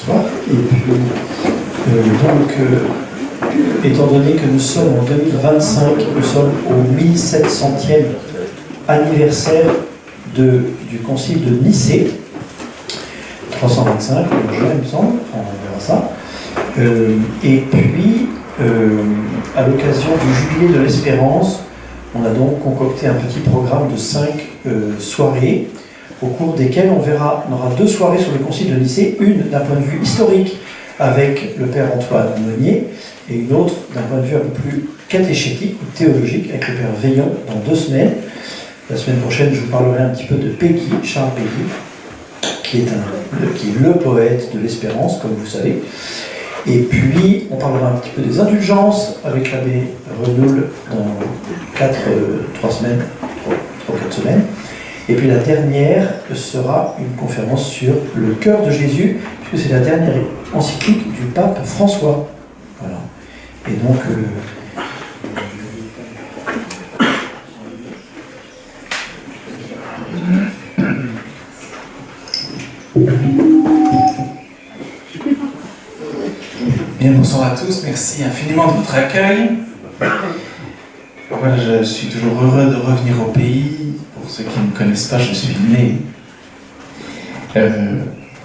Bonsoir. Et puis, étant donné que nous sommes en 2025, nous sommes au 1700e anniversaire du concile de Nicée, 325, il me semble, on verra ça. Et puis, à l'occasion du jubilé de l'Espérance, on a donc concocté un petit programme de 5 soirées, au cours desquelles on aura 2 soirées sur le concile de Nicée, une d'un point de vue historique avec le père Antoine Monnier, et une autre d'un point de vue un peu plus catéchétique ou théologique avec le père Veillon dans 2 semaines. La semaine prochaine, je vous parlerai un petit peu de Péguy, Charles Péguy, qui est le poète de l'Espérance, comme vous savez. Et puis, on parlera un petit peu des indulgences avec l'abbé Renoul dans 3 semaines, 3-4 semaines. Et puis la dernière sera une conférence sur le cœur de Jésus, puisque c'est la dernière encyclique du pape François. Voilà. Et donc, Bien, bonsoir à tous, merci infiniment de votre accueil. Voilà, je suis toujours heureux de revenir au pays. Pour ceux qui ne me connaissent pas, je suis né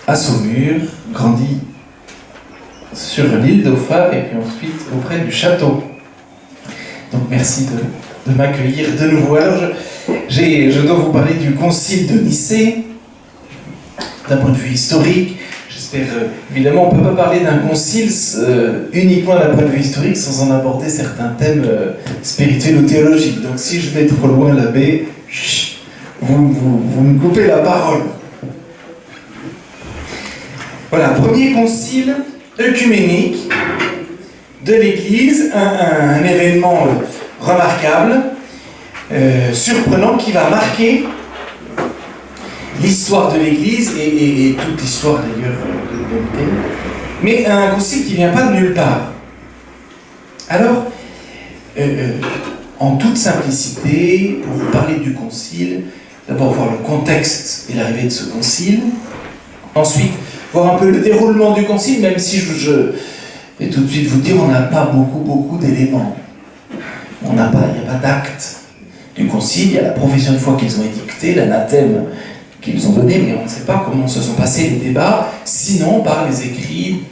à Saumur, grandi sur l'île d'Offa et puis ensuite auprès du château. Donc merci de m'accueillir de nouveau. Alors je dois vous parler du concile de Nicée, d'un point de vue historique. J'espère, évidemment, on ne peut pas parler d'un concile uniquement d'un point de vue historique sans en aborder certains thèmes spirituels ou théologiques. Donc si je vais trop loin, l'abbé, vous me coupez la parole. Voilà, premier concile œcuménique de l'Église, un événement remarquable, surprenant, qui va marquer l'histoire de l'Église et toute l'histoire d'ailleurs de l'humanité, mais un concile qui ne vient pas de nulle part. Alors, en toute simplicité, pour vous parler du concile, d'abord voir le contexte et l'arrivée de ce concile, ensuite voir un peu le déroulement du concile, même si je vais tout de suite vous dire, on n'a pas beaucoup d'éléments. Il n'y a pas d'acte du concile, il y a la profession de foi qu'ils ont édictée, l'anathème qu'ils ont donné, mais on ne sait pas comment se sont passés les débats, sinon par les écrits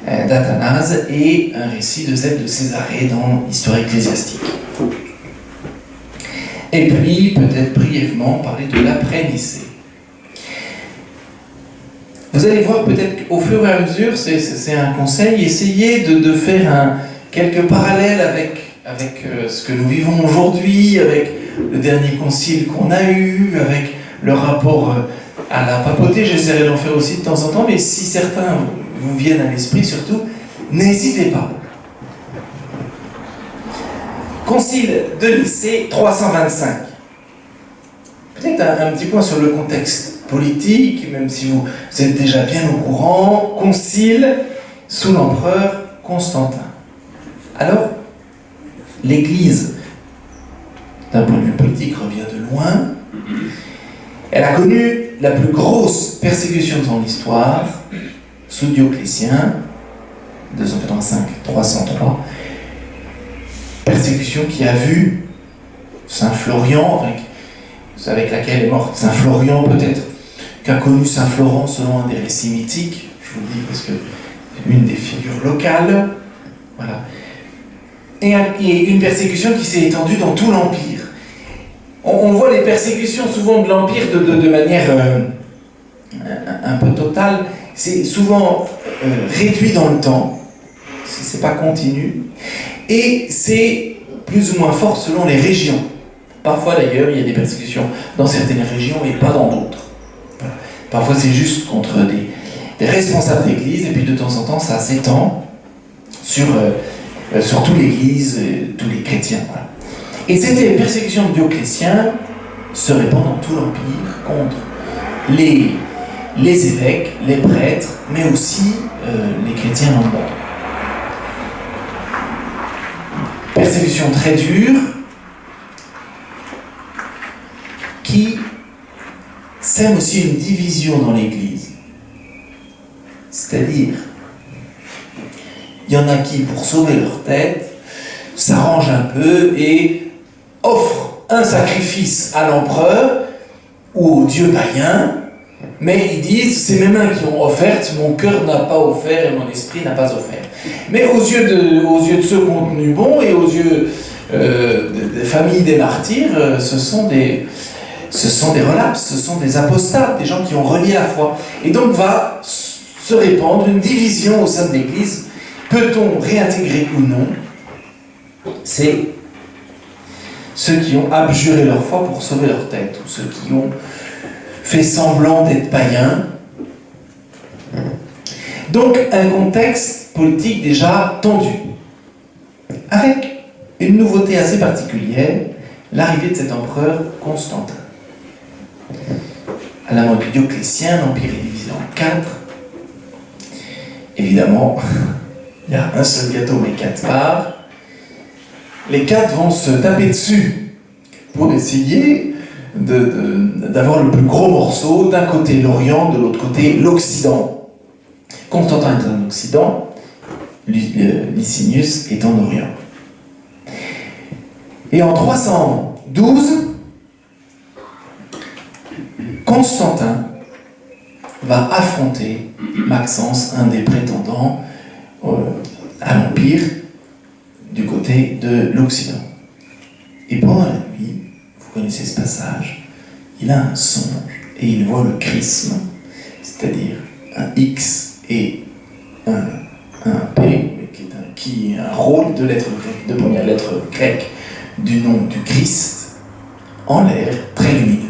d'Athanase et un récit de Zèle de Césarée dans l'histoire ecclésiastique. Et puis, peut-être brièvement, parler de l'après-Nicée. Vous allez voir peut-être qu'au fur et à mesure, c'est un conseil, essayez de faire quelques parallèles avec ce que nous vivons aujourd'hui, avec le dernier concile qu'on a eu, avec le rapport à la papauté. J'essaierai d'en faire aussi de temps en temps, mais si certains vous viennent à l'esprit, surtout, n'hésitez pas. Concile de Nicée 325. Peut-être un petit point sur le contexte politique, même si vous êtes déjà bien au courant. Concile sous l'empereur Constantin. Alors, l'Église, d'un point de vue politique, revient de loin. Elle a connu la plus grosse persécution de son histoire, sous Dioclétien, 285-303. Persécution qui a vu Saint Florian, avec laquelle est morte Saint Florian, peut-être qu'a connu Saint Florent selon un des récits mythiques, je vous le dis parce que c'est une des figures locales. Voilà. Et une persécution qui s'est étendue dans tout l'Empire. On voit les persécutions souvent de l'Empire de manière un peu totale. C'est souvent réduit dans le temps, c'est pas continu, et c'est plus ou moins fort selon les régions. Parfois d'ailleurs, il y a des persécutions dans certaines régions et pas dans d'autres. Voilà. Parfois c'est juste contre des responsables d'église, et puis de temps en temps ça s'étend sur toute l'Église, tous les chrétiens. Voilà. Et cette persécution de Dioclétien se répand dans tout l'Empire contre les évêques, les prêtres, mais aussi les chrétiens lambda. Persécution très dure qui sème aussi une division dans l'Église. C'est-à-dire, il y en a qui, pour sauver leur tête, s'arrangent un peu et offrent un sacrifice à l'empereur ou au dieu païen, mais ils disent, c'est mes mains qui ont offert, mon cœur n'a pas offert et mon esprit n'a pas offert. Mais aux yeux de ceux qui ont tenu bon et aux yeux des familles des martyrs, ce sont des relapses, ce sont des apostates, des gens qui ont renié la foi. Et donc va se répandre une division au sein de l'Église. Peut-on réintégrer ou non? C'est ceux qui ont abjuré leur foi pour sauver leur tête, ou ceux qui ont fait semblant d'être païens. Donc un contexte politique déjà tendu, avec une nouveauté assez particulière, l'arrivée de cet empereur Constantin. À la mort de Dioclétien, l'Empire est divisé en 4. Évidemment, il y a un seul gâteau mais 4 parts. Les 4 vont se taper dessus pour essayer d'avoir le plus gros morceau, d'un côté l'Orient, de l'autre côté l'Occident. Constantin est en Occident, Licinius est en Orient. Et en 312, Constantin va affronter Maxence, un des prétendants à l'Empire du côté de l'Occident. Et pendant la nuit, vous connaissez ce passage, il a un songe et il voit le chrisme, c'est-à-dire un X et un P, qui est un rôle de première lettre grecque du nom du Christ, en l'air, très lumineux.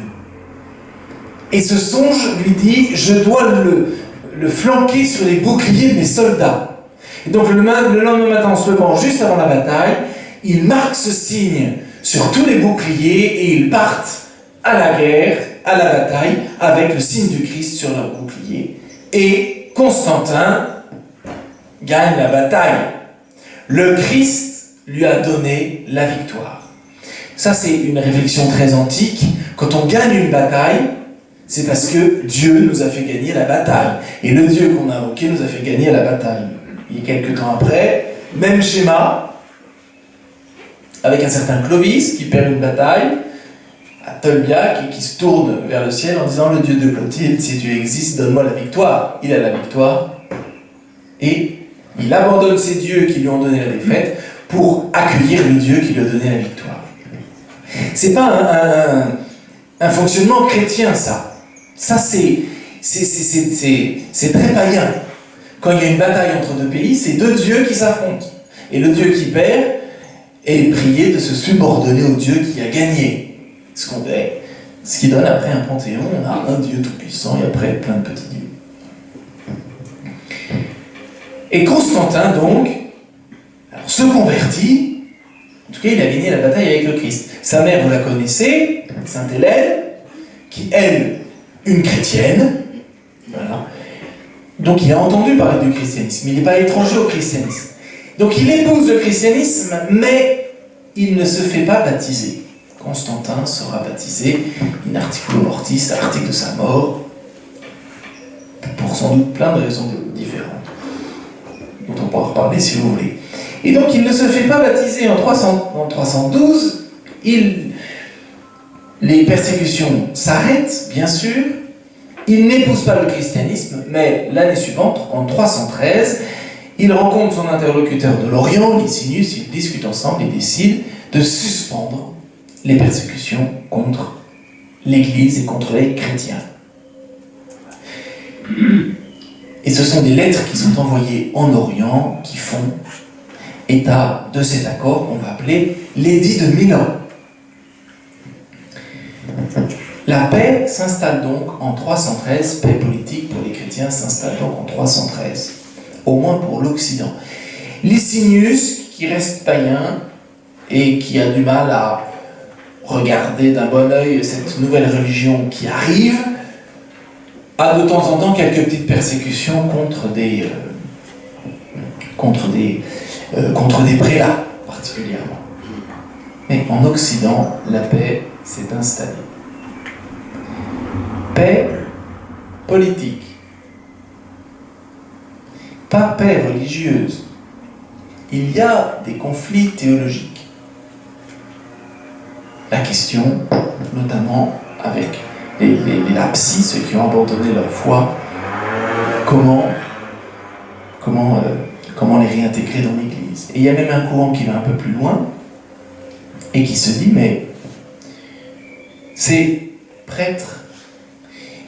Et ce songe lui dit, je dois le flanquer sur les boucliers de mes soldats. Et donc le lendemain matin, en se levant juste avant la bataille, il marque ce signe sur tous les boucliers et ils partent à la guerre, à la bataille, avec le signe du Christ sur leurs boucliers. Et Constantin gagne la bataille. Le Christ lui a donné la victoire. Ça, c'est une réflexion très antique. Quand on gagne une bataille, c'est parce que Dieu nous a fait gagner la bataille. Et le Dieu qu'on a invoqué nous a fait gagner la bataille. Et quelques temps après, même schéma, avec un certain Clovis qui perd une bataille à Tolbiac et qui se tourne vers le ciel en disant « Le Dieu de Clotilde, si tu existes, donne-moi la victoire. » Il a la victoire et il abandonne ces dieux qui lui ont donné la défaite pour accueillir le Dieu qui lui a donné la victoire. C'est pas un fonctionnement chrétien, ça. Ça, c'est très païen. Quand il y a une bataille entre deux pays, c'est deux dieux qui s'affrontent. Et le Dieu qui perd est prié de se subordonner au Dieu qui a gagné. Ce qui donne après un panthéon, on a un Dieu tout-puissant et après plein de petits dieux. Et Constantin, donc, se convertit. En tout cas, il a gagné la bataille avec le Christ. Sa mère, vous la connaissez, Sainte Hélène, qui, elle, une chrétienne, voilà. Donc il a entendu parler du christianisme, il n'est pas étranger au christianisme. Donc il épouse le christianisme, mais il ne se fait pas baptiser. Constantin sera baptisé in articulo mortis, à l'article de sa mort, pour sans doute plein de raisons différentes, dont on pourra reparler si vous voulez. Et donc il ne se fait pas baptiser en 312, les persécutions s'arrêtent, bien sûr. Il n'épouse pas le christianisme, mais l'année suivante, en 313, il rencontre son interlocuteur de l'Orient, Licinius, ils discutent ensemble et décident de suspendre les persécutions contre l'Église et contre les chrétiens. Et ce sont des lettres qui sont envoyées en Orient, qui font état de cet accord qu'on va appeler l'édit de Milan. La paix s'installe donc en 313, paix politique pour les chrétiens s'installe donc en 313, au moins pour l'Occident. Licinius, qui reste païen et qui a du mal à regarder d'un bon œil cette nouvelle religion qui arrive, a de temps en temps quelques petites persécutions contre des prélats particulièrement. Mais en Occident, la paix s'est installée. Paix politique. pas paix religieuse. Il y a des conflits théologiques. La question, notamment avec les lapsis, ceux qui ont abandonné leur foi, comment les réintégrer dans l'Église. Et il y a même un courant qui va un peu plus loin et qui se dit, mais ces prêtres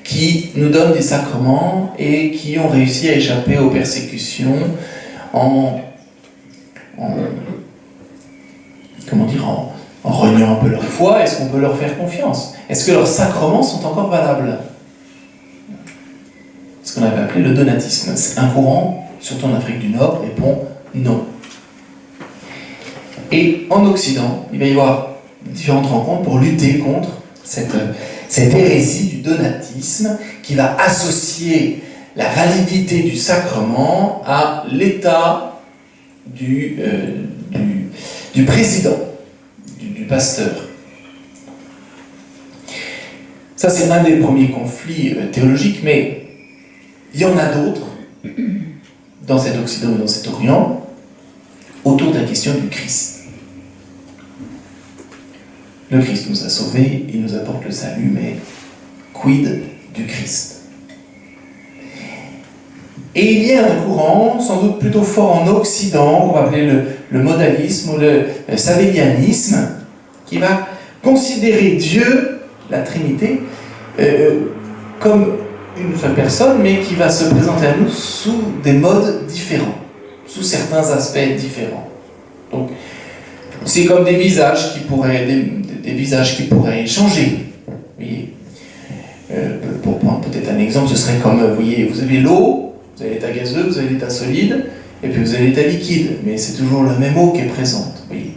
qui nous donnent des sacrements et qui ont réussi à échapper aux persécutions en reniant un peu leur foi, est-ce qu'on peut leur faire confiance? Est-ce que leurs sacrements sont encore valables? Ce qu'on avait appelé le donatisme. C'est un courant, surtout en Afrique du Nord, répond non. Et en Occident, il va y avoir différentes rencontres pour lutter contre cette hérésie du donatisme qui va associer la validité du sacrement à l'état du président, du pasteur. Ça, c'est un des premiers conflits théologiques, mais il y en a d'autres dans cet Occident et dans cet Orient autour de la question du Christ. Le Christ nous a sauvés, il nous apporte le salut, mais quid du Christ? Et il y a un courant, sans doute plutôt fort en Occident, qu'on va appeler le modalisme ou le sabellianisme, qui va considérer Dieu, la Trinité, comme une seule personne, mais qui va se présenter à nous sous des modes différents, sous certains aspects différents. Donc, c'est comme des visages qui pourraient changer. Vous voyez, pour prendre peut-être un exemple, ce serait comme, vous voyez, vous avez l'eau, vous avez l'état gazeux, vous avez l'état solide, et puis vous avez l'état liquide, mais c'est toujours la même eau qui est présente. Vous voyez.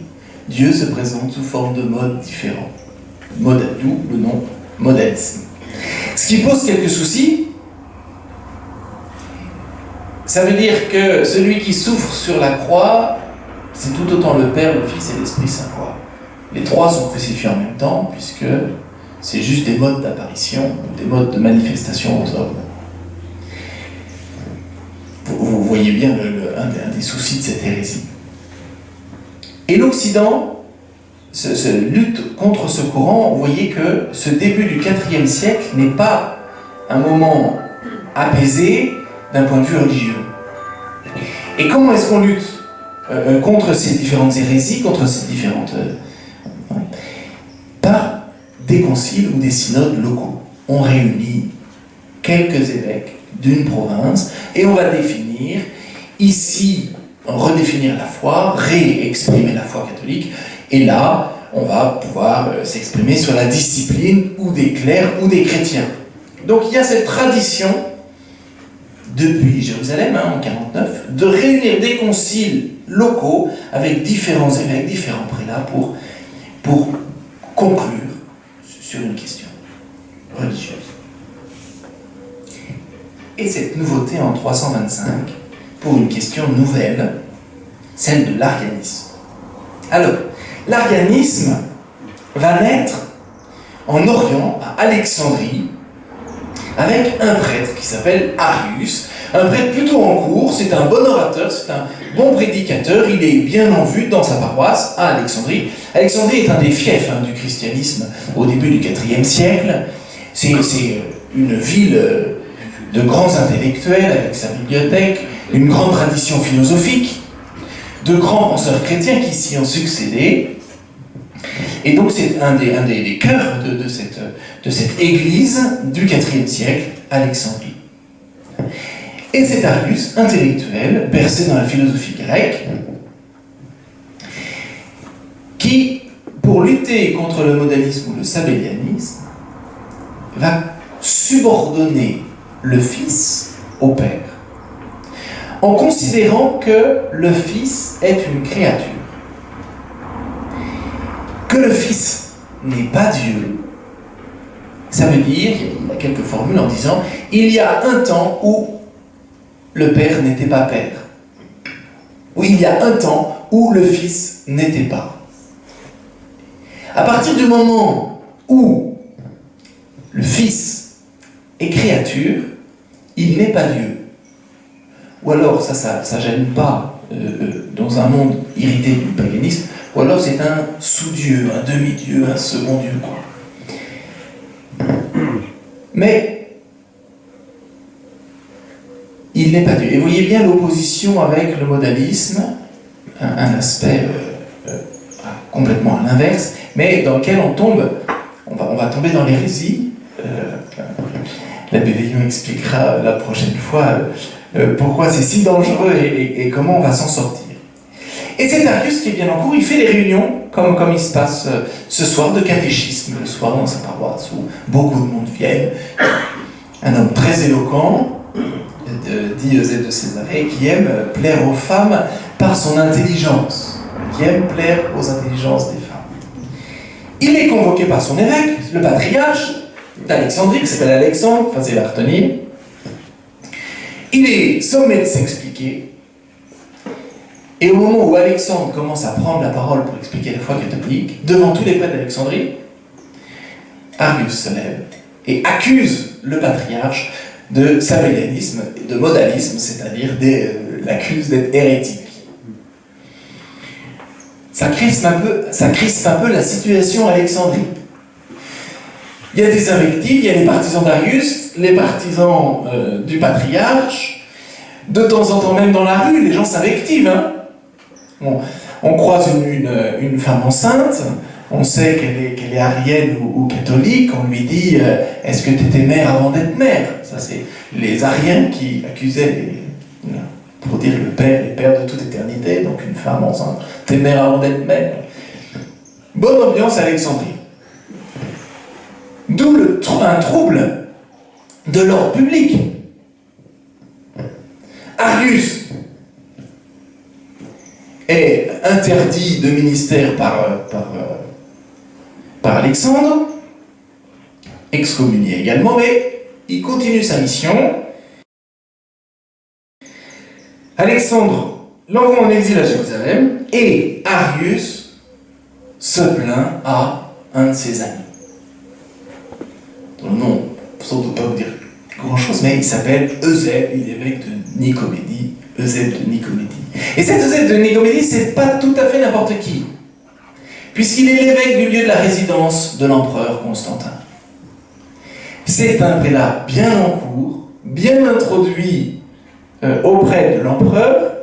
Dieu se présente sous forme de modes différents. D'où le nom modalisme. Ce qui pose quelques soucis, ça veut dire que celui qui souffre sur la croix, c'est tout autant le Père, le Fils et l'Esprit Saint. Les trois sont crucifiés en même temps, puisque c'est juste des modes d'apparition, des modes de manifestation aux hommes. Vous voyez bien un des soucis de cette hérésie. Et l'Occident lutte contre ce courant. Vous voyez que ce début du IVe siècle n'est pas un moment apaisé d'un point de vue religieux. Et comment est-ce qu'on lutte contre ces différentes hérésies, contre ces différentes... par des conciles ou des synodes locaux. On réunit quelques évêques d'une province et on va définir, ici, redéfinir la foi, réexprimer la foi catholique, et là, on va pouvoir s'exprimer sur la discipline ou des clercs ou des chrétiens. Donc il y a cette tradition, depuis Jérusalem, en 49, de réunir des conciles locaux avec différents évêques, différents prélats pour conclure sur une question religieuse. Et cette nouveauté en 325, pour une question nouvelle, celle de l'arianisme. Alors, l'arianisme va naître en Orient, à Alexandrie, avec un prêtre qui s'appelle Arius, un prêtre plutôt en cours, c'est un bon orateur, c'est un bon prédicateur, il est bien en vue dans sa paroisse à Alexandrie. Alexandrie est un des fiefs du christianisme au début du IVe siècle. C'est une ville de grands intellectuels avec sa bibliothèque, une grande tradition philosophique, de grands penseurs chrétiens qui s'y ont succédé. Et donc c'est un des cœurs de cette église du IVe siècle, Alexandrie. Et c'est Arius, intellectuel, bercé dans la philosophie grecque, qui, pour lutter contre le modalisme ou le sabellianisme, va subordonner le Fils au Père, en considérant que le Fils est une créature, que le Fils n'est pas Dieu. Ça veut dire, il y a quelques formules en disant, il y a un temps où le Père n'était pas Père, où il y a un temps où le Fils n'était pas. À partir du moment où le Fils est créature, il n'est pas Dieu. ou alors ça gêne pas dans un monde irrité du paganisme, ou alors c'est un sous-dieu, un demi-dieu, un second dieu, quoi. Mais il n'est pas Dieu. Et vous voyez bien l'opposition avec le modalisme, un aspect complètement à l'inverse, mais dans lequel on va tomber dans l'hérésie. L'abbé Veillon expliquera la prochaine fois pourquoi c'est si dangereux et comment on va s'en sortir. Et c'est Arius qui est bien en cours, il fait des réunions, comme il se passe ce soir, de catéchisme, le soir dans sa paroisse, où beaucoup de monde viennent. Un homme très éloquent, dit Eusèbe de Césarée, qui aime plaire aux femmes par son intelligence, qui aime plaire aux intelligences des femmes. Il est convoqué par son évêque, le patriarche d'Alexandrie, qui s'appelle Alexandre, facile à retenir. Il est sommé de s'expliquer. Et au moment où Alexandre commence à prendre la parole pour expliquer la foi catholique, devant tous les prêtres d'Alexandrie, Arius se lève et accuse le patriarche de sabellianisme et de modalisme, c'est-à-dire l'accuse d'être hérétique. Ça crispe un peu la situation à Alexandrie. Il y a des invectives, il y a les partisans d'Arius, les partisans du patriarche. De temps en temps, même dans la rue, les gens s'invectivent. Hein. On croise une femme enceinte, on sait qu'elle est arienne ou catholique, on lui dit est-ce que tu étais mère avant d'être mère? Ça, c'est les ariens qui accusaient, pour dire le père est père de toute éternité, donc une femme enceinte, t'es mère avant d'être mère. Bonne ambiance à Alexandrie. D'où un trouble de l'ordre public. Arius est interdit de ministère par Alexandre, excommunié également, mais il continue sa mission. Alexandre l'envoie en exil à Jérusalem et Arius se plaint à un de ses amis. Dont le nom, sans doute pas vous dire grand-chose, mais il s'appelle Eusèbe, il est évêque de Nicomédie, Eusèbe de Nicomédie. Et cet Eusèbe de Nicomédie, c'est pas tout à fait n'importe qui, puisqu'il est l'évêque du lieu de la résidence de l'empereur Constantin. C'est un prélat bien en cours, bien introduit auprès de l'empereur,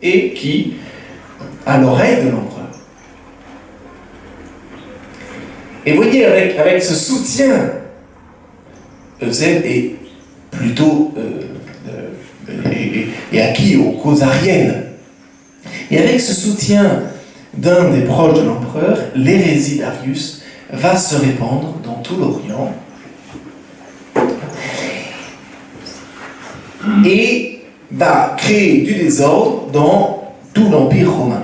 et qui a l'oreille de l'empereur. Et vous voyez, avec ce soutien, Eusèbe est plutôt acquis aux causes ariennes. Et avec ce soutien d'un des proches de l'empereur, l'hérésie d'Arius va se répandre dans tout l'Orient et va créer du désordre dans tout l'Empire romain.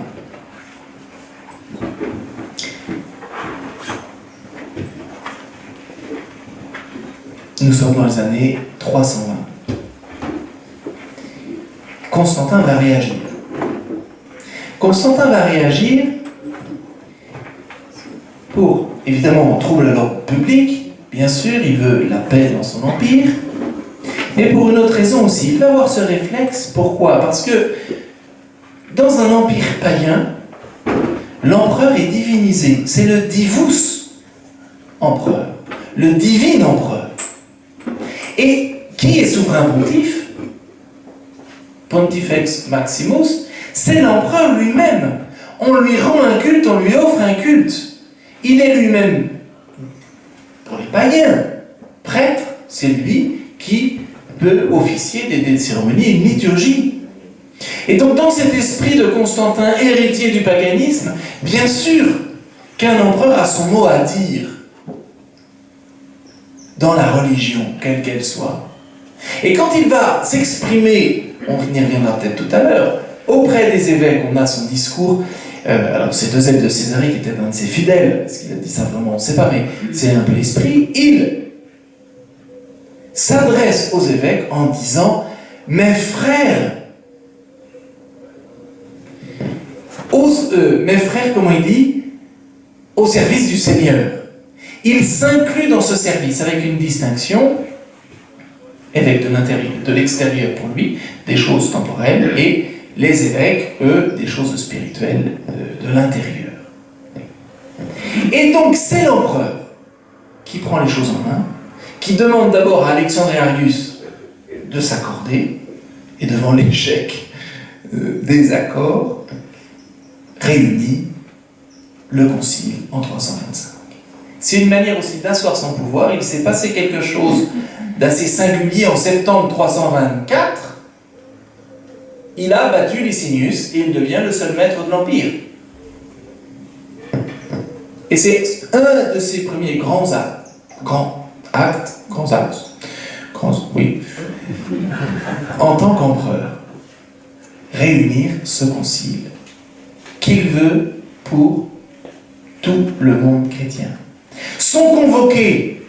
Nous sommes dans les années 320. Constantin va réagir. Constantin va réagir pour, évidemment, troubler l'ordre public. Bien sûr, il veut la paix dans son empire. Mais pour une autre raison aussi. Il va avoir ce réflexe. Pourquoi? Parce que dans un empire païen, l'empereur est divinisé. C'est le divus empereur, le divin empereur. Et qui est souverain pontife? Pontifex Maximus, c'est l'empereur lui-même. On lui rend un culte, on lui offre un culte. Il est lui-même, pour les païens, prêtre, c'est lui qui peut officier des cérémonies, une liturgie. Et donc dans cet esprit de Constantin, héritier du paganisme, bien sûr qu'un empereur a son mot à dire dans la religion, quelle qu'elle soit. Et quand il va s'exprimer, on y reviendra peut-être tout à l'heure, auprès des évêques, on a son discours, alors c'est Eusèbe de Césarée qui était un de ses fidèles, est-ce qu'il a dit ça vraiment, on ne sait pas, mais c'est un peu l'esprit, il s'adresse aux évêques en disant « Mes frères », mes frères, comment il dit, au service du Seigneur. Il s'inclut dans ce service avec une distinction. évêques de l'extérieur pour lui, des choses temporelles, et les évêques, eux, des choses spirituelles de l'intérieur. Et donc c'est l'empereur qui prend les choses en main, qui demande d'abord à Alexandre et Arius de s'accorder, et devant l'échec des accords, réunit le concile en 325. C'est une manière aussi d'asseoir son pouvoir. Il s'est passé quelque chose d'assez singulier en septembre 324. Il a battu Licinius et il devient le seul maître de l'Empire. Et c'est un de ses premiers grands actes, en tant qu'empereur, réunir ce concile qu'il veut pour tout le monde chrétien. Sont convoqués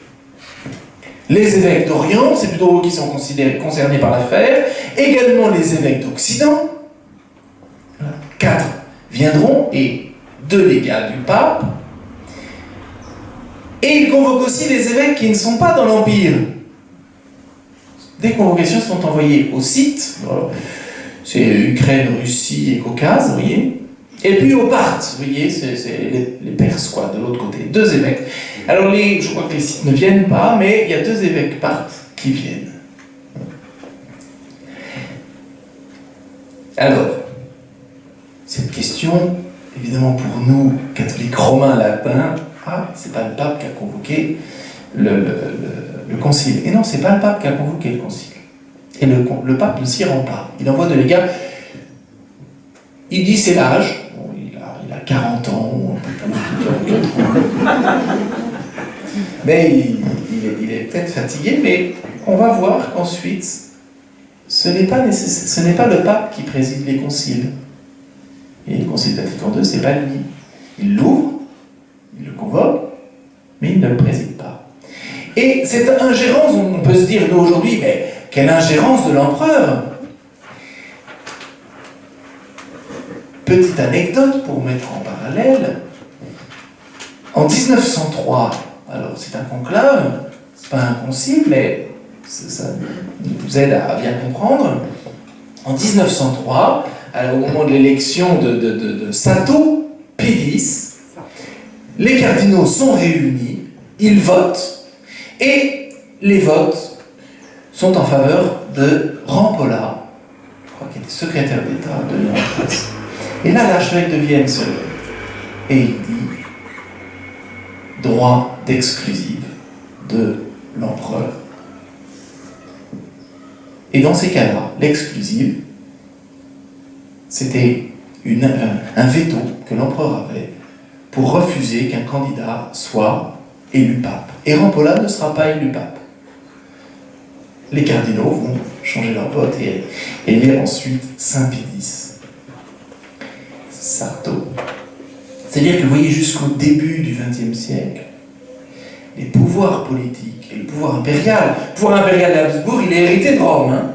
les évêques d'Orient, c'est plutôt eux qui sont concernés par l'affaire, également les évêques d'Occident. 4 viendront, et 2 légats du pape. Et il convoque aussi les évêques qui ne sont pas dans l'Empire. Des convocations sont envoyées au site, c'est Ukraine, Russie et Caucase, vous voyez. Et puis aux Parthes, vous voyez, c'est les Perses, quoi, de l'autre côté. 2 évêques. Alors, je crois que les sites ne viennent pas, mais il y a 2 évêques Parthes qui viennent. Alors, cette question, évidemment pour nous, catholiques romains latins, c'est pas le pape qui a convoqué le concile. Et non, c'est pas le pape qui a convoqué le concile. Et le pape ne s'y rend pas. Il envoie 2 légats. Il dit c'est l'âge. Il a 40 ans, un peu plus. Mais il est peut-être fatigué, mais on va voir qu'ensuite, ce n'est pas le pape qui préside les conciles. Et le concile Vatican II, c'est pas lui. Il l'ouvre, il le convoque, mais il ne le préside pas. Et cette ingérence, on peut se dire, nous aujourd'hui, mais quelle ingérence de l'empereur! Petite anecdote pour mettre en parallèle. En 1903, alors c'est un conclave, c'est pas un concile, mais ça nous aide à bien comprendre. En 1903, au moment de l'élection de Sato P10, les cardinaux sont réunis, ils votent, et les votes sont en faveur de Rampolla, je crois qu'il était secrétaire d'État de Léon XIII. Et là, l'archevêque de Vienne se lève et il dit droit d'exclusive de l'empereur. Et dans ces cas-là, l'exclusive, c'était un veto que l'empereur avait pour refuser qu'un candidat soit élu pape. Et Rampolla ne sera pas élu pape. Les cardinaux vont changer leur vote et élire ensuite Saint Pie X. Sarto. C'est-à-dire que vous voyez jusqu'au début du XXe siècle, les pouvoirs politiques et le pouvoir impérial d'Habsbourg, il est hérité de Rome.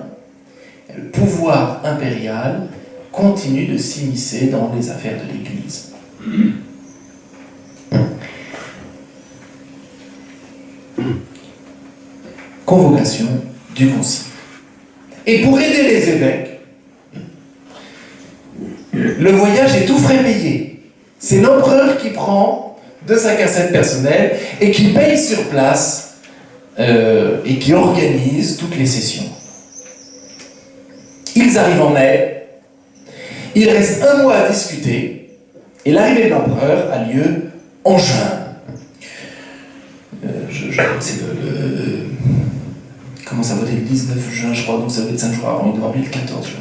Le pouvoir impérial continue de s'immiscer dans les affaires de l'Église. Convocation du concile. Et pour aider les évêques, le voyage est tout frais payé. C'est l'empereur qui prend de sa cassette personnelle et qui paye sur place et qui organise toutes les sessions. Ils arrivent en mai, il reste 1 mois à discuter et l'arrivée de l'empereur a lieu en juin. C'est comment ça va être le 19 juin, je crois, donc ça va être 5 jours avant, il doit arriver le 14 juin.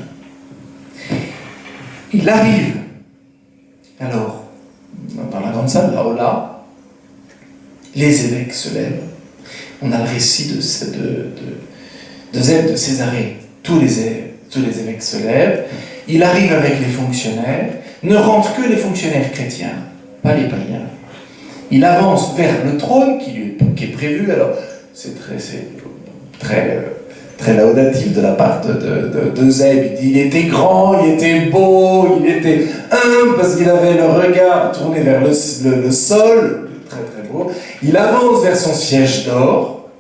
Il arrive, alors, dans la grande salle, là, les évêques se lèvent. On a le récit de Zèle de Césarée. Tous les évêques se lèvent. Il arrive avec les fonctionnaires. Ne rentrent que les fonctionnaires chrétiens, pas les païens. Il avance vers le trône qui est prévu. Alors, c'est très laudatif de la part de Zèle. Il dit il était grand, il était beau, il était humble parce qu'il avait le regard tourné vers le sol, très beau. Il avance vers son siège d'or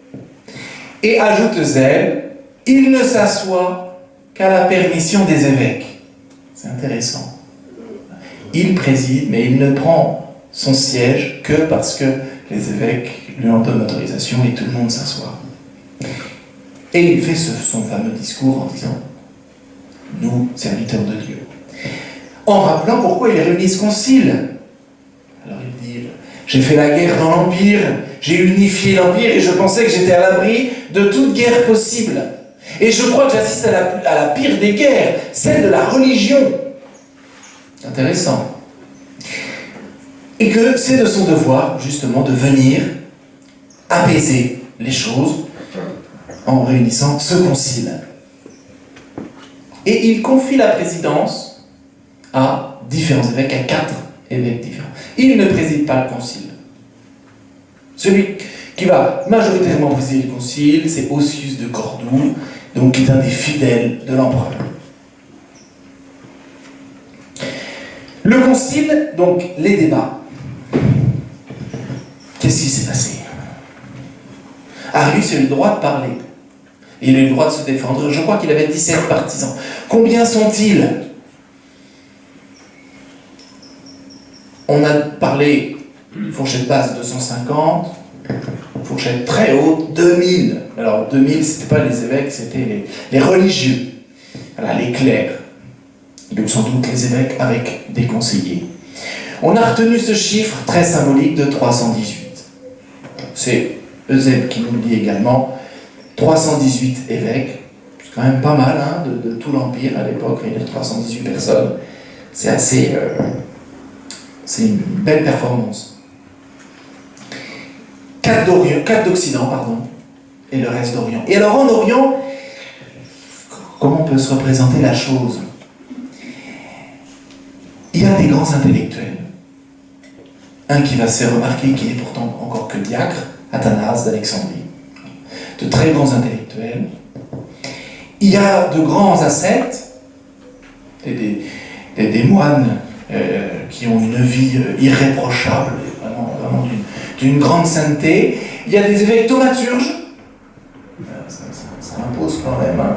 et ajoute Zèle, il ne s'assoit qu'à la permission des évêques. C'est intéressant. Il préside, mais il ne prend son siège que parce que les évêques lui en donnent l'autorisation et tout le monde s'assoit. Et il fait son fameux discours en disant « Nous, serviteurs de Dieu », en rappelant pourquoi il réunit ce concile. Alors il dit « J'ai fait la guerre dans l'Empire, j'ai unifié l'Empire et je pensais que j'étais à l'abri de toute guerre possible. Et je crois que j'assiste à la pire des guerres, celle de la religion. » Intéressant. Et que c'est de son devoir, justement, de venir apaiser les choses en réunissant ce concile. Et il confie la présidence à différents évêques, à 4 évêques différents. Il ne préside pas le concile. Celui qui va majoritairement présider le concile, c'est Ossius de Cordoue, donc qui est un des fidèles de l'empereur. Le concile, donc les débats. Qu'est-ce qui s'est passé? Arius a eu le droit de parler. Il a eu le droit de se défendre. Je crois qu'il avait 17 partisans. Combien sont-ils? On a parlé fourchette basse 250, fourchette très haute 2000. Alors 2000, ce n'était pas les évêques, c'était les religieux, voilà, les clercs. Donc sans doute les évêques avec des conseillers. On a retenu ce chiffre très symbolique de 318. C'est Eusèbe qui nous le dit également. 318 évêques, c'est quand même pas mal hein, de tout l'Empire à l'époque, il y a 318 personnes. C'est assez... c'est une belle performance. 4 d'Occident, pardon, et le reste d'Orient. Et alors en Orient, comment on peut se représenter la chose? Il y a des grands intellectuels. Un qui va se faire remarquer, qui est pourtant encore que diacre, Athanase d'Alexandrie. De très grands intellectuels. Il y a de grands ascètes, des moines qui ont une vie irréprochable, vraiment d'une grande sainteté. Il y a des évêques thaumaturges, ça impose quand même, hein.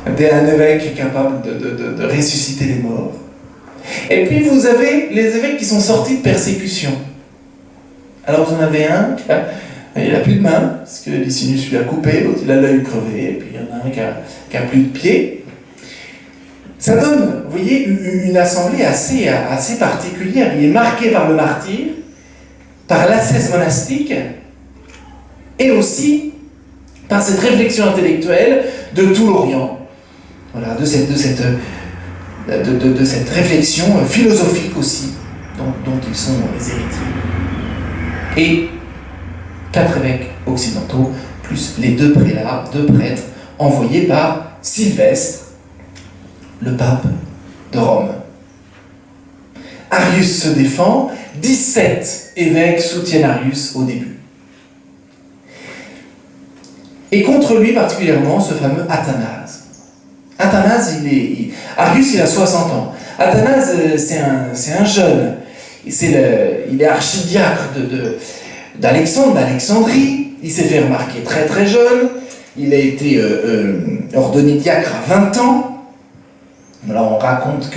Un évêque capable de ressusciter les morts. Et puis vous avez les évêques qui sont sortis de persécution. Alors vous en avez un il n'a plus de main, parce que Licinius lui a coupé, l'autre il a l'œil crevé, et puis il y en a un qui a plus de pied. Ça donne, vous voyez, une assemblée assez particulière. Il est marqué par le martyre, par l'ascèse monastique, et aussi par cette réflexion intellectuelle de tout l'Orient. Voilà, de cette réflexion philosophique aussi, dont ils sont les héritiers. Et 4 évêques occidentaux, plus les 2 prélats, 2 prêtres, envoyés par Sylvestre, le pape de Rome. Arius se défend, 17 évêques soutiennent Arius au début. Et contre lui particulièrement, ce fameux Athanase. Athanase, Arius, il a 60 ans. Athanase, c'est un jeune. Il est archidiacre d'Alexandrie. Il s'est fait remarquer très très jeune. Il a été ordonné diacre à 20 ans. Alors on raconte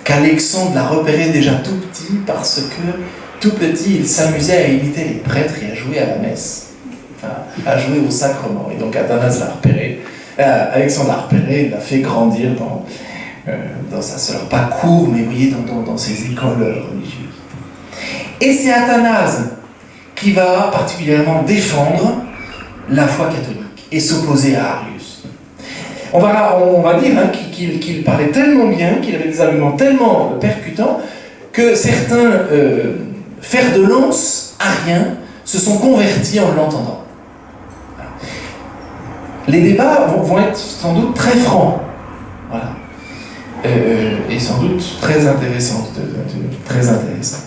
qu'Alexandre l'a repéré déjà tout petit parce que tout petit, il s'amusait à imiter les prêtres et à jouer à la messe. Enfin, à jouer au sacrement. Et donc Athanase l'a repéré. Alexandre l'a repéré, il l'a fait grandir dans sa sœur. Pas court, mais vous voyez, dans ses écoles religieuses. Et c'est Athanase qui va particulièrement défendre la foi catholique et s'opposer à Arius. On va dire hein, qu'il parlait tellement bien, qu'il avait des arguments tellement percutants, que certains fers de lance ariens se sont convertis en l'entendant. Les débats vont être sans doute très francs, voilà. Et sans doute très intéressants, très intéressants.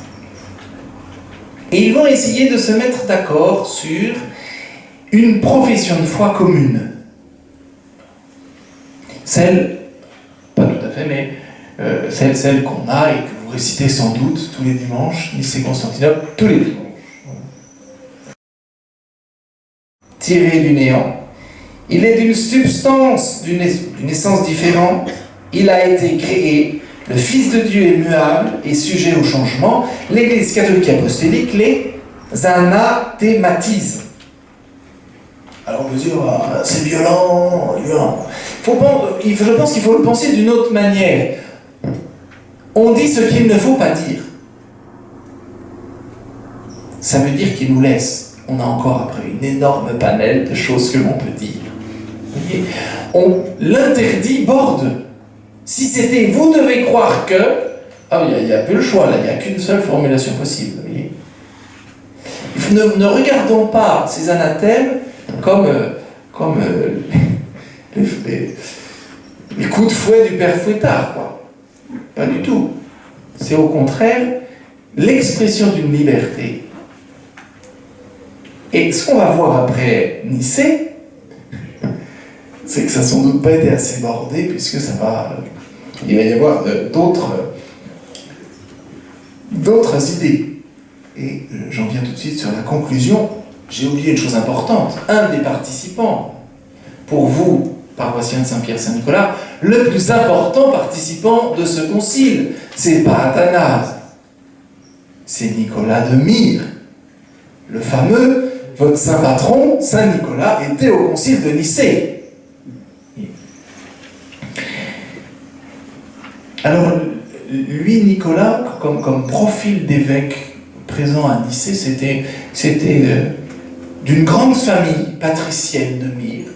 Et ils vont essayer de se mettre d'accord sur une profession de foi commune. Celle, pas tout à fait, mais celle qu'on a et que vous récitez sans doute tous les dimanches, Nicée-Constantinople, tous les dimanches. Tiré du néant, Il est d'une substance, d'une essence différente. Il a été créé. Le Fils de Dieu est muable et sujet au changement. L'Église catholique apostolique les anathématise. Alors on peut dire, c'est violent. Je pense qu'il faut le penser d'une autre manière. On dit ce qu'il ne faut pas dire. Ça veut dire qu'il nous laisse. On a encore après une énorme panel de choses que l'on peut dire. Vous voyez, l'interdit borde. Si c'était vous devez croire que, il n'y a plus le choix là, il n'y a qu'une seule formulation possible. Vous voyez. Ne regardons pas ces anathèmes comme les coups de fouet du père Fouettard, quoi. Pas du tout. C'est au contraire l'expression d'une liberté. Et ce qu'on va voir après Nicée, c'est que ça n'a sans doute pas été assez bordé, puisque il va y avoir d'autres idées. Et j'en viens tout de suite sur la conclusion. J'ai oublié une chose importante. Un des participants, pour vous, paroissiens de Saint-Pierre-Saint-Nicolas, le plus important participant de ce concile, c'est pas Athanase, c'est Nicolas de Myre. Le fameux, votre saint patron, Saint Nicolas, était au concile de Nicée. Alors, lui, Nicolas, comme profil d'évêque présent à Nicée, c'était d'une grande famille patricienne de Myre,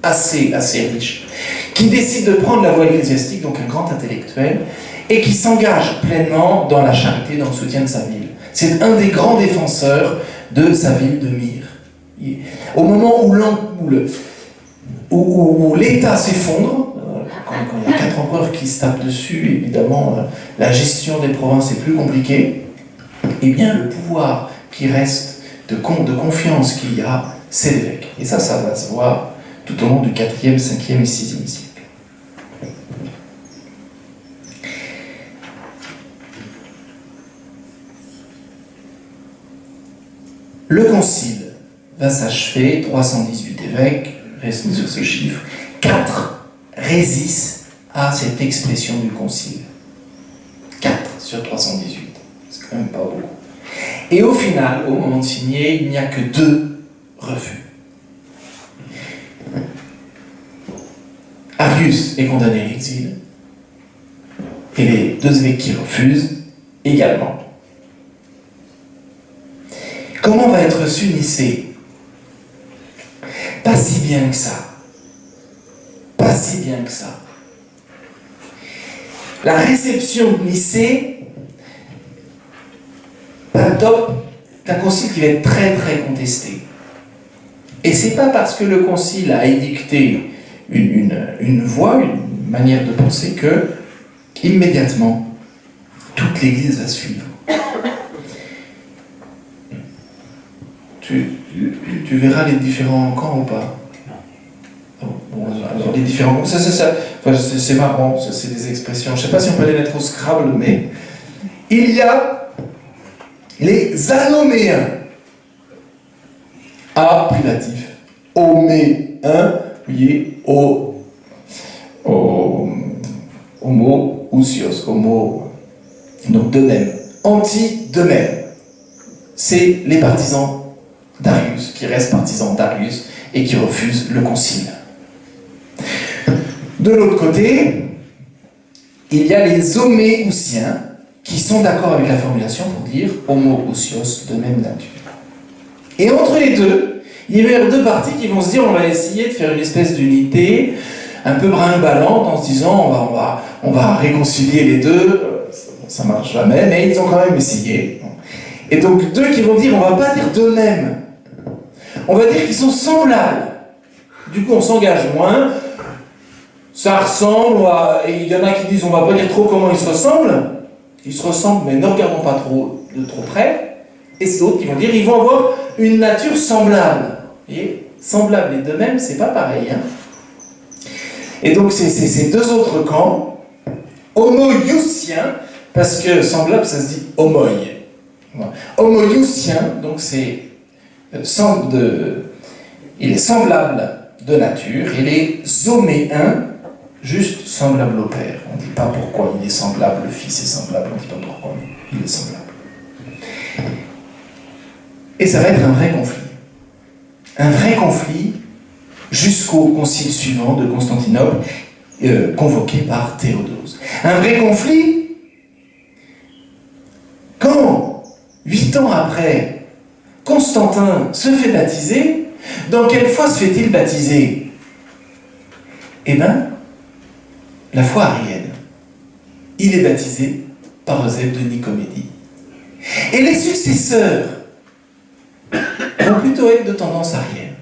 assez riche, qui décide de prendre la voie ecclésiastique, donc un grand intellectuel, et qui s'engage pleinement dans la charité, dans le soutien de sa ville. C'est un des grands défenseurs de sa ville de Myre. Au moment où l'État s'effondre, quand il y a 4 empereurs qui se tapent dessus, évidemment, la gestion des provinces est plus compliquée, eh bien, le pouvoir qui reste de confiance qu'il y a, c'est l'évêque. Et ça va se voir tout au long du 4e, 5e et 6e siècle. Le concile va s'achever, 318 évêques, restez sur ce chiffre, 4 résistent à cette expression du concile. 4 sur 318, c'est quand même pas beaucoup. Et au final, au moment de signer, il n'y a que 2 refus. Arius est condamné à l'exil, et les 2 évêques qui refusent également. Comment va être reçu Nicée? Pas si bien que ça. Pas si bien que ça. La réception de Nicée, pas top, c'est un concile qui va être très très contesté. Et c'est pas parce que le concile a édicté une voie, une manière de penser que, immédiatement, toute l'Église va suivre. Tu verras les différents camps ou pas? Bon, alors les différents camps, c'est marrant, c'est des expressions. Je ne sais pas si on peut les mettre au Scrabble, mais il y a les anoméens. A privatif. Homé, vous voyez, homo, ousios, homo, donc de même. Anti, de même. C'est les partisans d'Arius, qui restent partisans d'Arius et qui refusent le concile. De l'autre côté, il y a les homéousiens qui sont d'accord avec la formulation pour dire homo-ousios, de même nature. Et entre les deux, il va y avoir 2 parties qui vont se dire on va essayer de faire une espèce d'unité un peu brinque-ballante en se disant on va réconcilier les deux, ça ne marche jamais, mais ils ont quand même essayé. Et donc 2 qui vont dire on ne va pas dire d'eux-mêmes, on va dire qu'ils sont semblables. Du coup on s'engage moins, ça ressemble, et il y en a qui disent on ne va pas dire trop comment ils se ressemblent, mais ne regardons pas de trop près, et c'est d'autres qui vont dire ils vont avoir une nature semblable. Vous voyez, semblable et de même, c'est pas pareil. Hein. Et donc c'est ces 2 autres camps, homoiousiens, parce que semblable ça se dit homoi. Homoiousiens, donc il est semblable de nature, et les zoméens, juste semblables au Père. On ne dit pas pourquoi il est semblable, le Fils est semblable, on ne dit pas pourquoi il est semblable. Et ça va être un vrai conflit. Un vrai conflit jusqu'au concile suivant de Constantinople, convoqué par Théodose. Un vrai conflit quand, 8 ans après, Constantin se fait baptiser. Dans quelle foi se fait-il baptiser? Eh bien, la foi arienne. Il est baptisé par Eusèbe de Nicomédie. Et les successeurs vont plutôt être de tendance arienne.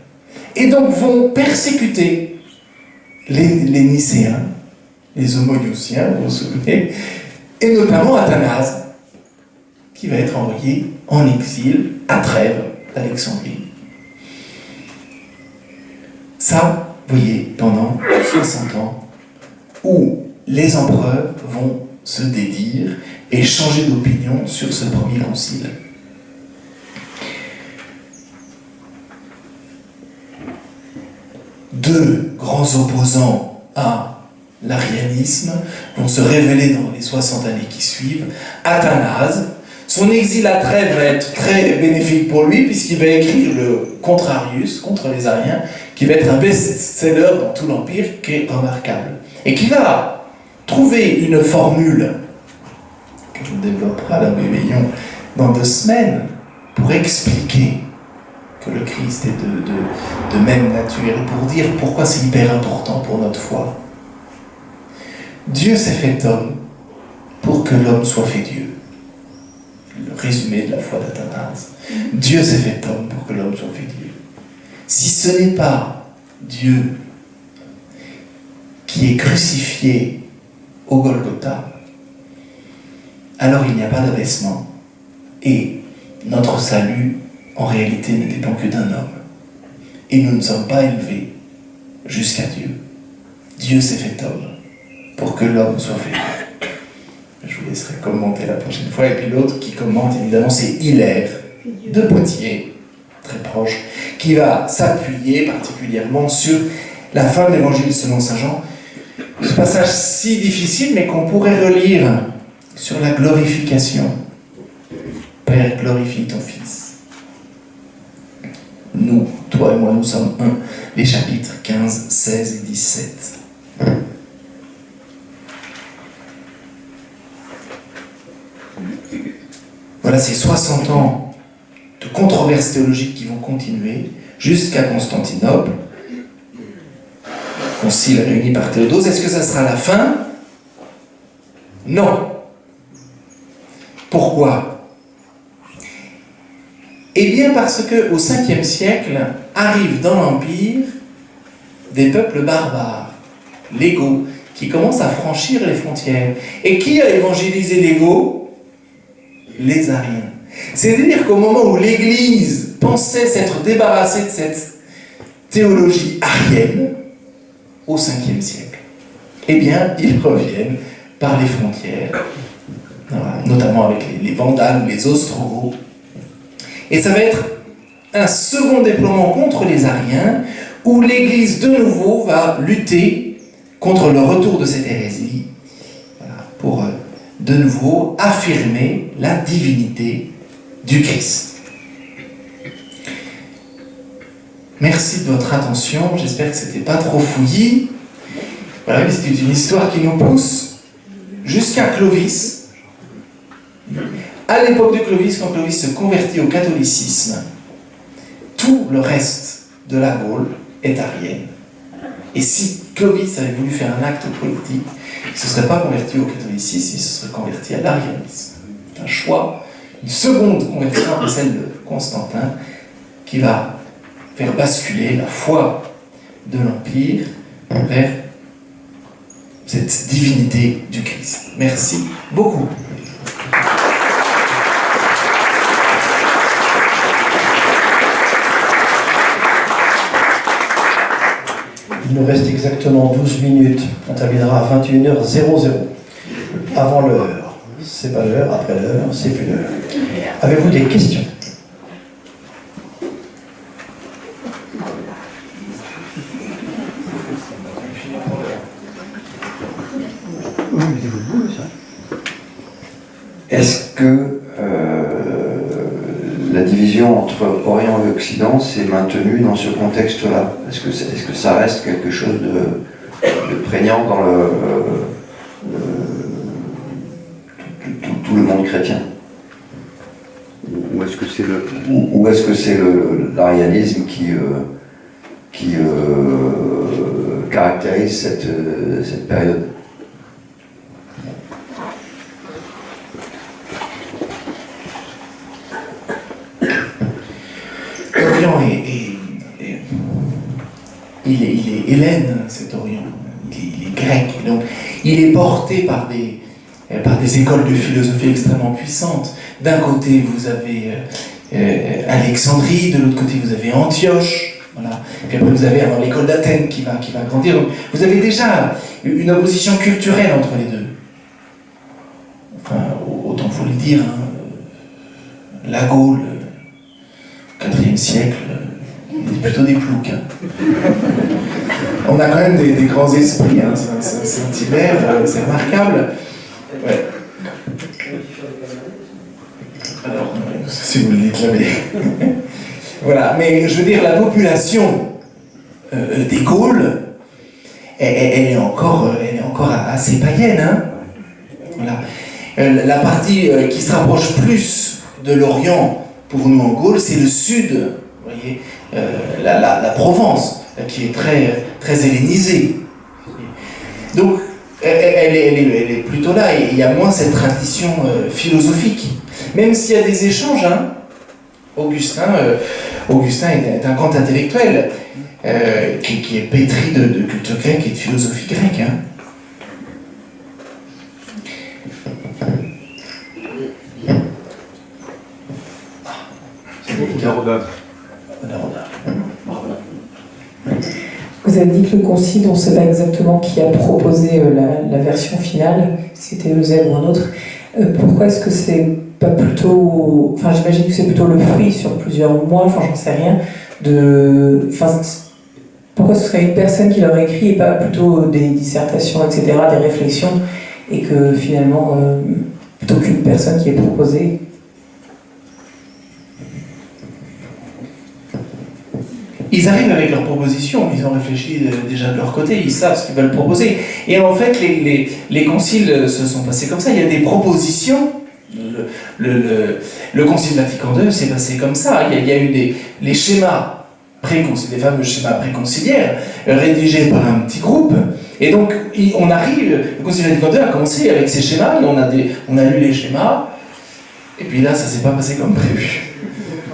Et donc vont persécuter les Nicéens, les Homoniousiens, vous vous souvenez, et notamment Athanase, qui va être envoyé en exil à Trèves d'Alexandrie. Ça, vous voyez, pendant 60 ans, où les empereurs vont se dédire et changer d'opinion sur ce premier concile. Deux grands opposants à l'arianisme vont se révéler dans les 60 années qui suivent. Athanase, son exil à Trèves va être très bénéfique pour lui, puisqu'il va écrire le Contrarius, contre les Ariens, qui va être un best-seller dans tout l'Empire, qui est remarquable. Et qui va trouver une formule, que je développerai à l'abbé Veillon dans 2 semaines, pour expliquer que le Christ est de même nature, et pour dire pourquoi c'est hyper important pour notre foi. Dieu s'est fait homme pour que l'homme soit fait Dieu. Le résumé de la foi d'Athanase. Dieu s'est fait homme pour que l'homme soit fait Dieu. Si ce n'est pas Dieu qui est crucifié au Golgotha, alors il n'y a pas d'abaissement. Et notre salut, en réalité, ne dépend que d'un homme. Et nous ne sommes pas élevés jusqu'à Dieu. Dieu s'est fait homme pour que l'homme soit fait Dieu. Je vous laisserai commenter la prochaine fois. Et puis l'autre qui commente, évidemment, c'est Hilaire de Poitiers, très proche, qui va s'appuyer particulièrement sur la fin de l'Évangile selon saint Jean. Ce passage si difficile, mais qu'on pourrait relire sur la glorification. Père, glorifie ton Fils. Nous, toi et moi, nous sommes un. Les chapitres 15, 16 et 17. Voilà ces 60 ans de controverses théologiques qui vont continuer jusqu'à Constantinople, concile réuni par Théodose. Est-ce que ça sera la fin? Non. Pourquoi? Eh bien parce qu'au 5e siècle arrivent dans l'Empire des peuples barbares, les Goths, qui commencent à franchir les frontières. Et qui a évangélisé les Goths? Les Ariens. C'est-à-dire qu'au moment où l'Église pensait s'être débarrassée de cette théologie arienne, au 5e siècle, eh bien, ils reviennent par les frontières, notamment avec les Vandales ou les Ostrogoths. Et ça va être un second déploiement contre les Ariens, où l'Église de nouveau va lutter contre le retour de cette hérésie, pour de nouveau affirmer la divinité du Christ. Merci de votre attention, j'espère que c'était pas trop fouillis. Voilà, c'est une histoire qui nous pousse jusqu'à Clovis. À l'époque de Clovis, quand Clovis se convertit au catholicisme, tout le reste de la Gaule est arienne. Et si Clovis avait voulu faire un acte politique, il ne se serait pas converti au catholicisme, il se serait converti à l'arianisme. C'est un choix, une seconde conversion, celle de Constantin, qui va faire basculer la foi de l'Empire vers cette divinité du Christ. Merci beaucoup. Il nous reste exactement 12 minutes. On terminera à 21h00. Avant l'heure. C'est pas l'heure, après l'heure, c'est plus l'heure. Avez-vous des questions? Est-ce que la division entre Orient et Occident s'est maintenue dans ce contexte-là? Est-ce que ça reste quelque chose de prégnant dans tout le monde chrétien? Ou est-ce que c'est l'arianisme qui caractérise cette période? L'Orient il est hellène, cet Orient. Il est grec. Donc, il est porté par des écoles de philosophie extrêmement puissantes. D'un côté, vous avez Alexandrie, de l'autre côté, vous avez Antioche. Voilà. Puis après, vous avez l'école d'Athènes qui va grandir. Donc, vous avez déjà une opposition culturelle entre les deux. Enfin, autant faut le dire, hein, la Gaule, au IVe siècle, c'est plutôt des ploucs. Hein. On a quand même des grands esprits, hein. Saint-Hilaire, c'est remarquable. Ouais. Alors, si vous le dites là, mais... voilà, mais je veux dire, la population des Gaules, elle est encore assez païenne. Hein. Voilà. La partie qui se rapproche plus de l'Orient pour nous en Gaule, c'est le sud, vous voyez, la Provence, qui est très hellénisée. Donc, elle est plutôt là, et il y a moins cette tradition philosophique. Même s'il y a des échanges, hein, Augustin est un grand intellectuel qui est pétri de culture grecque et de philosophie grecque. Hein. Vous avez dit que le concile, on ne sait pas exactement qui a proposé la version finale, si c'était Eusèbe ou un autre. Pourquoi est-ce que c'est pas plutôt... Enfin, j'imagine que c'est plutôt le fruit sur plusieurs mois, enfin, j'en sais rien, pourquoi ce serait une personne qui l'aurait écrit et pas plutôt des dissertations, etc., des réflexions, et que finalement, plutôt qu'une personne qui est proposée. Ils arrivent avec leurs propositions, ils ont réfléchi déjà de leur côté, ils savent ce qu'ils veulent proposer. Et en fait, les conciles se sont passés comme ça, il y a des propositions. Le concile Vatican II s'est passé comme ça, il y a eu les schémas préconciliaires, des fameux schémas préconciliaires, rédigés par un petit groupe. Et donc, on arrive, le concile Vatican II a commencé avec ces schémas, et on a lu les schémas, et puis là, ça s'est pas passé comme prévu.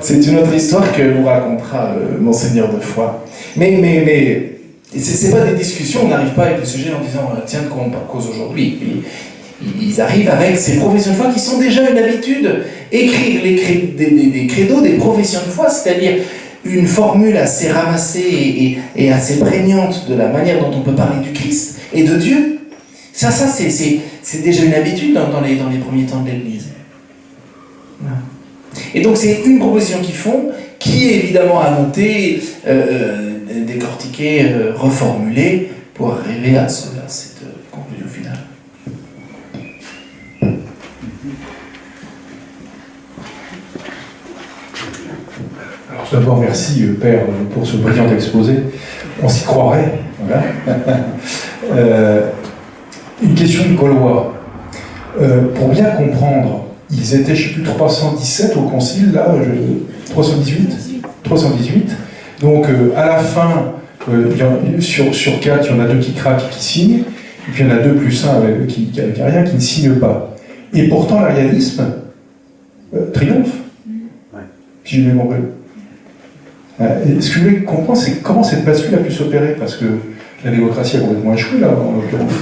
C'est une autre histoire que vous racontera Monseigneur de Foix. Mais c'est pas des discussions, on n'arrive pas avec le sujet en disant tiens, de quoi on cause aujourd'hui. Ils arrivent avec ces professions de foi qui sont déjà une habitude, écrire des credos, des professions de foi, c'est-à-dire une formule assez ramassée et assez prégnante de la manière dont on peut parler du Christ et de Dieu. Ça c'est déjà une habitude dans les premiers temps de l'Église. Voilà. Et donc c'est une proposition qu'ils font, qui est évidemment annotée, décortiquée, reformulée, pour arriver à cette conclusion finale. Alors tout d'abord, merci Père pour ce brillant exposé. On s'y croirait. Voilà. Une question de Gaulois. Pour bien comprendre, ils étaient, je ne sais plus, 317 au concile, là, 318. Donc, à la fin, sur 4, il y en a 2 qui craquent et qui signent, et puis il y en a 2 plus 1 avec rien qui ne signent pas. Et pourtant, l'arianisme triomphe, si j'ai bien compris. Ce que je voulais comprendre, c'est comment cette bascule a pu s'opérer, parce que la démocratie a complètement échoué, là, en l'occurrence.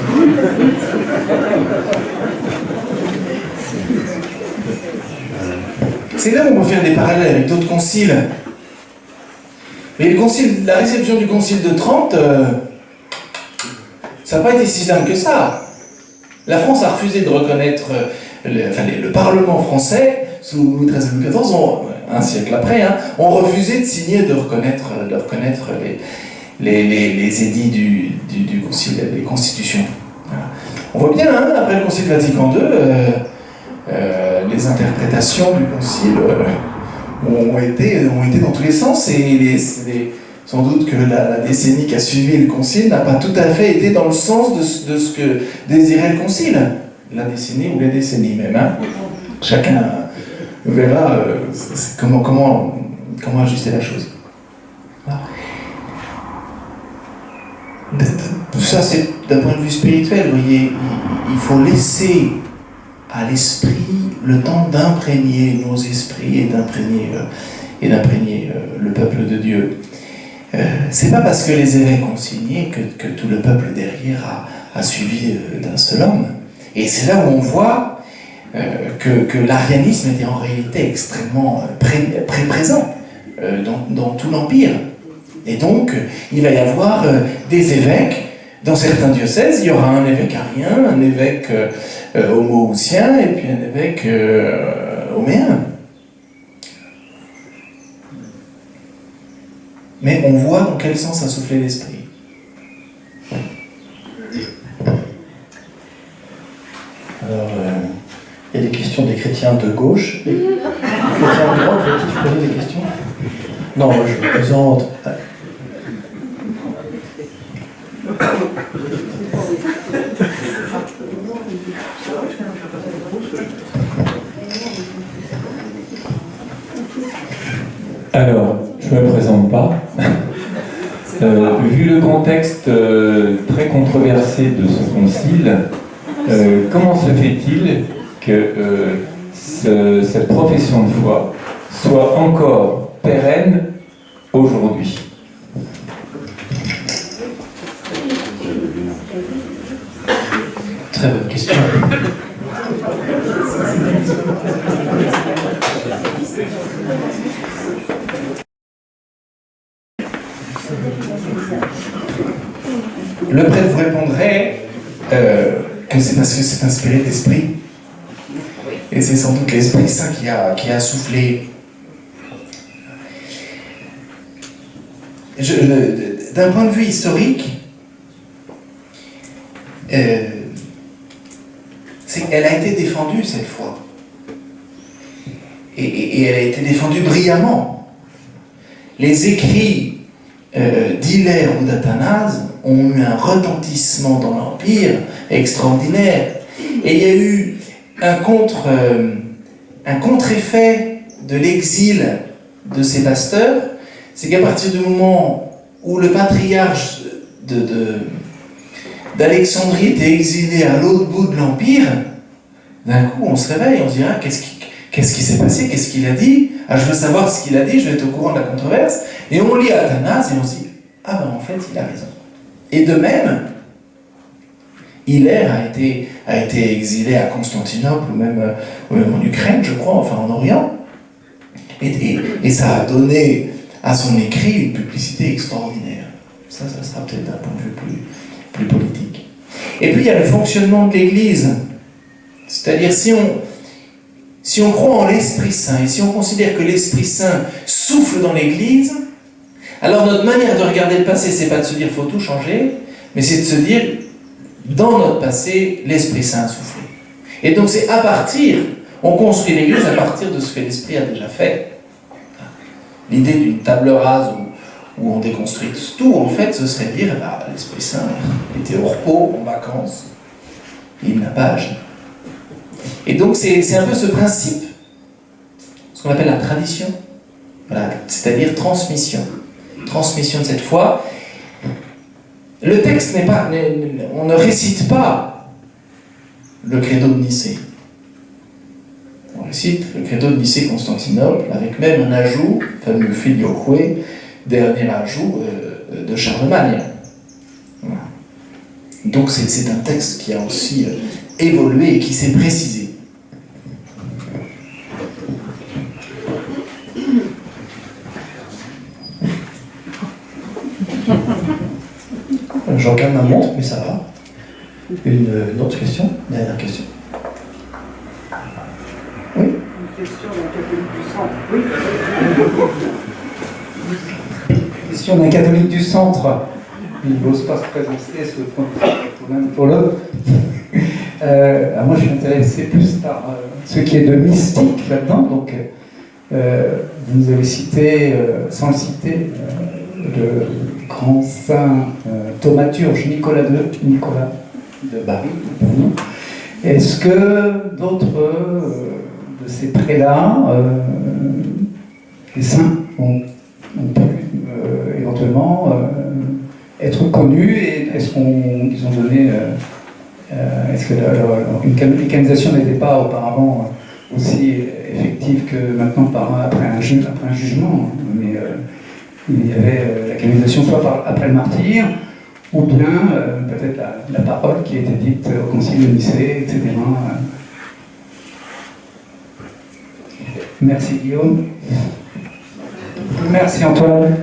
C'est là où on peut faire des parallèles avec d'autres conciles. Mais la réception du concile de Trente, ça n'a pas été si simple que ça. La France a refusé de reconnaître, le Parlement français, sous Louis XIII et Louis XIV, un siècle après, ont refusé de signer, de reconnaître les édits du concile, les constitutions. Voilà. On voit bien, hein, après le Concile Vatican II, les interprétations du Concile ont été dans tous les sens, et sans doute que la décennie qui a suivi le Concile n'a pas tout à fait été dans le sens de ce que désirait le Concile. La décennie ou les décennies même. Hein. Chacun verra comment ajuster la chose. Tout ça, c'est d'un point de vue spirituel, vous voyez, il faut laisser à l'esprit le temps d'imprégner nos esprits et d'imprégner le peuple de Dieu. C'est pas parce que les évêques ont signé que tout le peuple derrière a suivi d'un seul homme. Et c'est là où on voit que l'arianisme était en réalité extrêmement présent dans tout l'Empire. Et donc, il va y avoir des évêques. Dans certains diocèses, il y aura un évêque arien, un évêque homooussien et puis un évêque homéen. Mais on voit dans quel sens a soufflé l'esprit. Alors, il y a des questions des chrétiens de gauche. Les chrétiens de droite, veulent-ils poser des questions? Non, je plaisante. Alors, je ne me présente pas. Vu le contexte très controversé de ce concile, comment se fait-il que cette profession de foi soit encore pérenne aujourd'hui? Très bonne question. Le prêtre vous répondrait que c'est parce que c'est inspiré d'esprit. Et c'est sans doute l'Esprit Saint qui a soufflé. D'un point de vue historique, elle a été défendue cette fois. Et elle a été défendue brillamment. Les écrits d'Hilaire ou d'Athanase ont eu un retentissement dans l'Empire extraordinaire. Et il y a eu un contre-effet de l'exil de ces pasteurs, c'est qu'à partir du moment où le patriarche d'Alexandrie était exilé à l'autre bout de l'Empire, d'un coup on se réveille, on se dit ah, qu'est-ce qui s'est passé, qu'est-ce qu'il a dit, ah, je veux savoir ce qu'il a dit, je vais être au courant de la controverse, et on lit Athanase et on se dit ah ben en fait il a raison. Et de même, Hilaire a été exilé à Constantinople ou même en Ukraine, je crois, enfin en Orient, et ça a donné à son écrit une publicité extraordinaire. Ça sera peut-être d'un point de vue plus politique. Et puis il y a le fonctionnement de l'Église. C'est-à-dire si on croit en l'Esprit Saint et si on considère que l'Esprit Saint souffle dans l'Église, alors notre manière de regarder le passé, c'est pas de se dire faut tout changer, mais c'est de se dire dans notre passé, l'Esprit Saint a soufflé. Et donc c'est on construit l'Église à partir de ce que l'Esprit a déjà fait. L'idée d'une table rase où on déconstruit tout, en fait, ce serait dire l'Esprit Saint était au repos, en vacances, il n'a pas agi. Et donc c'est un peu ce principe, ce qu'on appelle la tradition, voilà, c'est-à-dire transmission de cette foi. Le texte n'est pas, on ne récite pas le credo de Nicée. On récite le credo de Nicée-Constantinople avec même un ajout, le fameux Filioque, dernier ajout de Charlemagne. Voilà. Donc c'est un texte qui a aussi évolué et qui s'est précisé. Je regarde ma montre, mais ça va. Une autre question? Dernière question. Oui? Une question d'un catholique du centre. Oui. Question d'un catholique du centre. Il n'ose pas se présenter, est-ce que pour l'un ou pour l'autre? Alors moi, je suis intéressé plus par ce qui est de mystique là-dedans. Donc, vous nous avez cité, sans le citer, le grand saint thaumaturge Nicolas de Bari. Est-ce que d'autres de ces prélats, les saints, ont pu éventuellement être connus, et est-ce qu'ils ont donné, est-ce que une canisation n'était pas auparavant aussi effective que maintenant après un jugement, mais il y avait la canisation soit après le martyre, ou bien peut-être la parole qui était dite au concile de Nicée, etc. Merci Guillaume. Merci Antoine.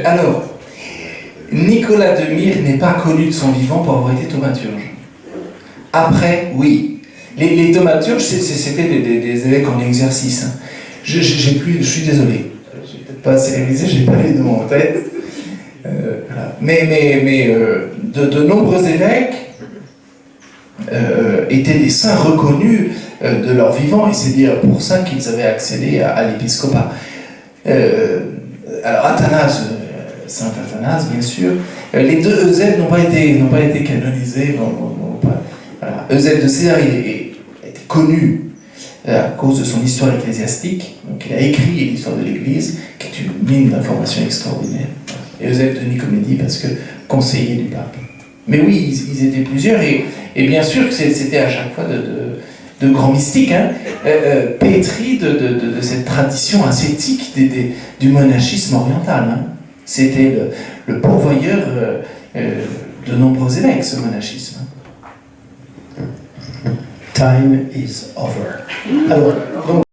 Alors, Nicolas de Myre n'est pas connu de son vivant pour avoir été thaumaturge. Après, oui. Les thaumaturges, c'était des évêques en exercice. Hein. Je suis désolé. Je n'ai peut-être pas assez révisé, je n'ai pas les noms en tête. Voilà. Mais de nombreux évêques étaient des saints reconnus de leur vivant, et c'est dire pour ça qu'ils avaient accédé à l'épiscopat. Alors Athanase, saint Athanase bien sûr, les deux Eusèbe n'ont pas été canonisés. Voilà. Eusèbe de Césarée a été connu à cause de son histoire ecclésiastique. Donc il a écrit l'histoire de l'Église, qui est une mine d'informations extraordinaire. Et Eusèbe de Nicomédie parce que conseiller du pape. Mais oui, ils étaient plusieurs, et bien sûr que c'était à chaque fois de grands mystiques, hein, pétris de cette tradition ascétique du monachisme oriental. Hein. C'était le pourvoyeur de nombreux évêques, ce monachisme. Time is over. Alors, donc,